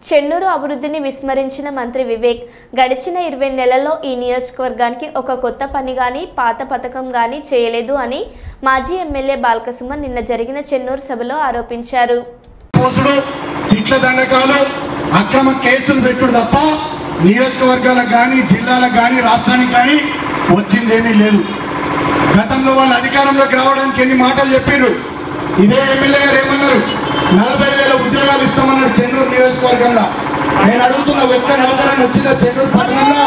చెన్నూరు అభివృద్ధిని విస్మరించిన మంత్రి వివేక్ గడిచిన 20 నెలల్లో ఈ నియోజకవర్గానికి ఒక కొత్త పని గాని పాత పథకం గాని చేయలేదు అని మాజీ ఎమ్మెల్యే బాల్కసుమన్ నిన్న జరిగిన చెన్నూరు సభలో ఆరోపించారు. ఇట్ల దండకాలు అక్రమ కేసులు పెట్టుడు తప్ప నియోజకవర్గాలకు గాని జిల్లాలకు గాని రాష్ట్రానికి గాని వచ్చిందేమీ లేదు. గతంలో వాళ్ళు అధికారంలోకి రావడానికి ఎన్ని మాటలు చెప్పారు. ఇదే ఎమ్మెల్యే గారు ఏమన్నారు, 40,000 ఉద్యోగాలు ఇస్తామన్నాడు చెన్నూరు నియోజకవర్గంలో. నేను అడుగుతున్న ఒక్క నౌకరాన్ని వచ్చిందా చెన్నూరు పట్టణంలో?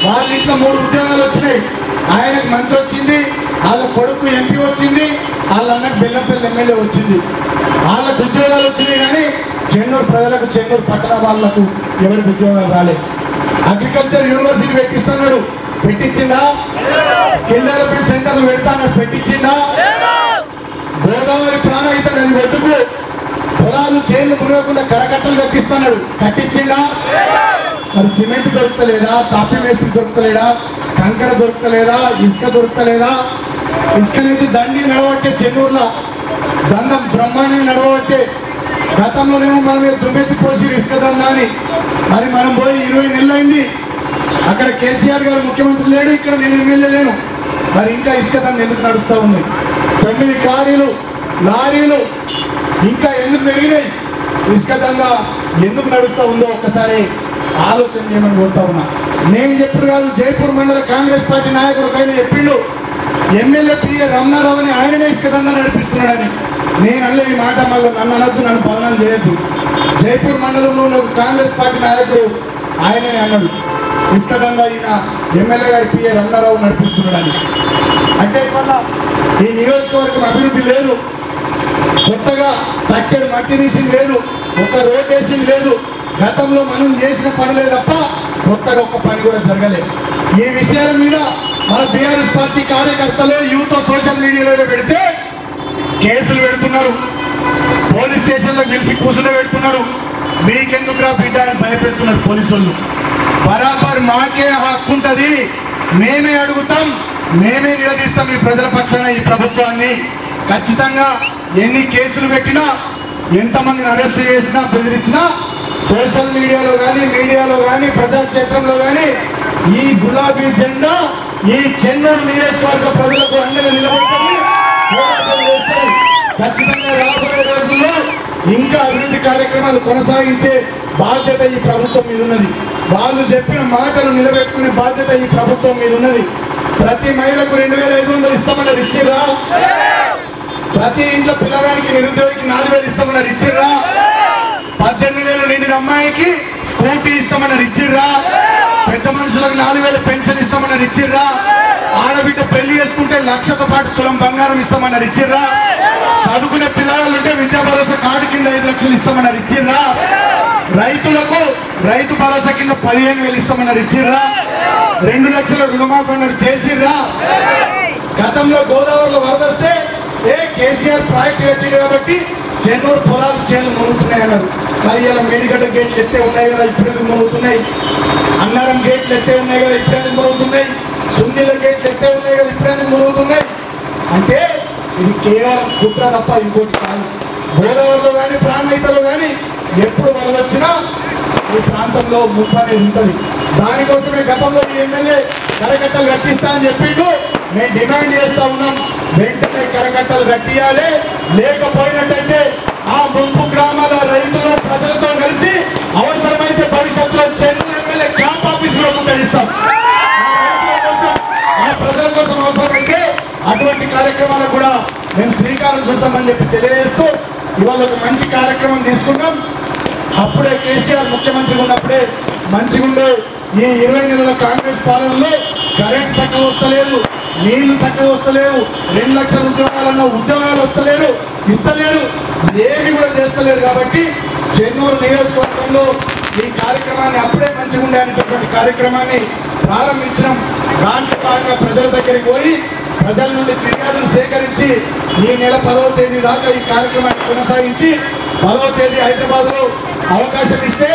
వాళ్ళ ఇంట్లో 3 ఉద్యోగాలు వచ్చినాయి. ఆయనకు మంత్రి వచ్చింది, వాళ్ళ కొడుకు ఎంపీ వచ్చింది, వాళ్ళ అన్నకు బెల్లంపల్లి ఎమ్మెల్యే వచ్చింది. వాళ్ళకు ఉద్యోగాలు వచ్చినాయి కానీ చెన్నూరు ప్రజలకు చెన్నూరు పట్టణ వాళ్ళకు ఎవరికి ఉద్యోగాలు రాలేదు. అగ్రికల్చర్ యూనివర్సిటీ పెట్టిస్తున్నాడు, పెట్టించిందా? స్కిల్ డెవలప్మెంట్ సెంటర్లు పెడతాను, పెట్టించిందా? గోదావరి ప్రాణహిత నది ఒడ్డుకు పొలాలు చేళ్లు మునగకుండా కరకట్టలు కట్టిస్తున్నాడు, కట్టించిందా? మరి సిమెంట్ దొరుకుతలేదా? తాపి మేస్త్రి దొరుకుతలేదా? కంకర దొరుకుతలేదా? ఇసుక దొరుకుతలేదా? ఇసుక నుంచి దండి నడవట్టే చెన్నూరులో దండం బ్రహ్మాండంగా నడవట్టే. గతంలోనేమో మనం దుమ్మెత్తి పోసి ఇసుక దందాన్ని, మరి మనం పోయి 20 నెలలు అయింది. అక్కడ కేసీఆర్ గారు ముఖ్యమంత్రి లేడు, ఇక్కడ నేను ఎమ్మెల్యే లేను. మరి ఇంకా ఇసుక దండ ఎందుకు నడుస్తూ ఉంది? 9 కార్లు లారీలు ఇంకా ఎందుకు పెరిగినాయి? ఇసుక దండ ఎందుకు నడుస్తూ ఉందో ఒక్కసారి ఆలోచన చేయమని కోరుతా ఉన్నా. నేను చెప్పుడు కాదు, జైపూర్ మండల కాంగ్రెస్ పార్టీ నాయకుడు ఆయన చెప్పిండు, ఎమ్మెల్యే పిఏ రమణారావు అని ఆయననే ఇసుక దండ నడిపిస్తున్నాడని. నేను అల్లే ఈ మాట మళ్ళీ నన్ను అనొద్దు, నన్ను బదనాలు చేయొద్దు. జైపూర్ మండలంలో ఉన్న కాంగ్రెస్ పార్టీ నాయకుడు ఆయననే అన్నాడు, ఇసుక దండ ఈయన ఎమ్మెల్యే గారి పిఏ రమణారావు నడిపిస్తున్నాడని. అంటే ఇవాళ ఈ నియోజకవర్గం అభివృద్ధి లేదు, కొత్తగా తక్కడి మట్టి తీసింది లేదు, ఒక రోడ్ వేసింది లేదు. గతంలో మనం చేసిన పనులే తప్ప కొత్తగా ఒక్క పని కూడా జరగలేదు. ఈ విషయాల మీద మన బీఆర్ఎస్ పార్టీ కార్యకర్తలు యూత్ సోషల్ మీడియాలో పెడితే కేసులు పెడుతున్నారు, పోలీస్ స్టేషన్లో పిలిచి కూర్చుని పెడుతున్నారు. మీకెందుకురా బిడ్డ అని భయపెడుతున్నారు పోలీసులు. బరాబర్ మాకే హక్కు ఉంటుంది, మేమే అడుగుతాం, మేమే నిలదీస్తాం ఈ ప్రజల పక్షాన ఈ ప్రభుత్వాన్ని. ఖచ్చితంగా ఎన్ని కేసులు పెట్టినా, ఎంతమందిని అరెస్ట్ చేసినా, బెదిరించినా సోషల్ మీడియాలో కానీ మీడియాలో కానీ ప్రజాక్షేత్రంలో కానీ ఈ గులాబీ జెండా ఈ చెన్నూరు నియోజకవర్గ ప్రజలకు అండగా నిలబడుతుంది. ఖచ్చితంగా రాబోయే రోజుల్లో ఇంకా అభివృద్ధి కార్యక్రమాలు కొనసాగించే బాధ్యత ఈ ప్రభుత్వం మీద ఉన్నది. వాళ్ళు చెప్పిన మాటలు నిలబెట్టుకునే బాధ్యత ఈ ప్రభుత్వం మీద ఉన్నది. ప్రతి మహిళకు 2,500 ఇస్తామన్నారు, ఇచ్చిర్రా? ప్రతి ఇంట్లో పిల్లగానికి నిరుద్యోగికి 4,000 ఇస్తామన్నారు, ఇచ్చిర్రా? 18 ఏళ్ళు నిండిన అమ్మాయికి స్కూటీ ఇస్తామన్నారు, ఇచ్చిర్రా? పెద్ద మనుషులకు 4,000 పెన్షన్ ఇస్తామన్నారు, ఇచ్చిర్రా? ఆడబిడ్డ పెళ్లి చేసుకుంటే 1,00,000తో పాటు తులం బంగారం ఇస్తామన్నారు, ఇచ్చిర్రా? చదువుకునే పిల్లలుంటే విద్యా భరోసా కార్డు కింద 5 లక్షలు ఇస్తామన్నారు, ఇచ్చిర్రా? రైతులకు రైతు భరోసా కింద 15,000 ఇస్తామన్నారు, ఇచ్చిర్రా? 2 లక్షల రుణమాఫీ అన్నారు, చేసిర్రా? గతంలో గోదావరిలో వరదొస్తే కేసీఆర్ ప్రాజెక్ట్ కట్టిండు కాబట్టి చెన్నూరు పొలాలు చేలు మునుగుతున్నాయి అన్నారు. మరి ఇలా మేడిగడ్డ గేట్లు ఎత్తే ఉన్నాయి కదా, ఇప్పుడు ఎందుకు మునుగుతున్నాయి? అన్నారం గేట్లు ఎత్తే ఉన్నాయి కదా, ఇప్పుడు ఎందుకు మునుగుతున్నాయి? సున్నీల గేట్లు ఎత్తే ఉన్నాయి కదా, ఇప్పుడు ఎందుకు మునుగుతున్నాయి? అంటే ఇది కేవలం కుట్ర తప్ప ఇంకోటి కాదు. గోదావరిలో కానీ ప్రాణహితలో కానీ ఎప్పుడు వరదొచ్చినా ఈ ప్రాంతంలో ముప్పు అనేది ఉంటుంది. దానికోసమే గతంలో ఈ ఎమ్మెల్యే కరకట్టలు కట్టిస్తా అని చెప్పిండు. మేము డిమాండ్ చేస్తా ఉన్నాం, వెంటనే కరకట్టలు కట్టియాలి. లేకపోయినట్టయితే ఆ ముంపు గ్రామాల రైతులు ప్రజలతో కలిసి అవసరమైతే భవిష్యత్తులో చెన్నూరు ఎమ్మెల్యే క్యాంప్ ఆఫీసులో ముట్టడిస్తాం. ఆ ప్రజల కోసం అవసరమైతే అటువంటి కార్యక్రమాలకు కూడా మేము శ్రీకారం చుడతామని చెప్పి తెలియజేస్తూ ఇవాళ ఒక మంచి కార్యక్రమం తీసుకున్నాం. అప్పుడే కేసీఆర్ ముఖ్యమంత్రి ఉన్నప్పుడే మంచిగా ఉండే ఈ 20 నెలల కాంగ్రెస్ పాలనలో కరెంట్ చక్కగా వస్తలేదు, నీళ్లు చక్కగా వస్తలేవు, 2 లక్షల ఉద్యోగాలన్న ఉద్యోగాలు వస్తలేరు, ఇస్తలేరు, ఏమి కూడా చేస్తలేరు. కాబట్టి చెన్నూరు నియోజకవర్గంలో ఈ కార్యక్రమాన్ని అప్పుడే మంచిగా ఉండే అనేటటువంటి కార్యక్రమాన్ని ప్రారంభించడం. దాంట్లో భాగంగా ప్రజల దగ్గరికి పోయి ప్రజల నుండి ఫిర్యాదులు సేకరించి ఈ నెల 10వ తేదీ దాకా ఈ కార్యక్రమాన్ని కొనసాగించి 10వ తేదీ హైదరాబాద్లో అవకాశం ఇస్తే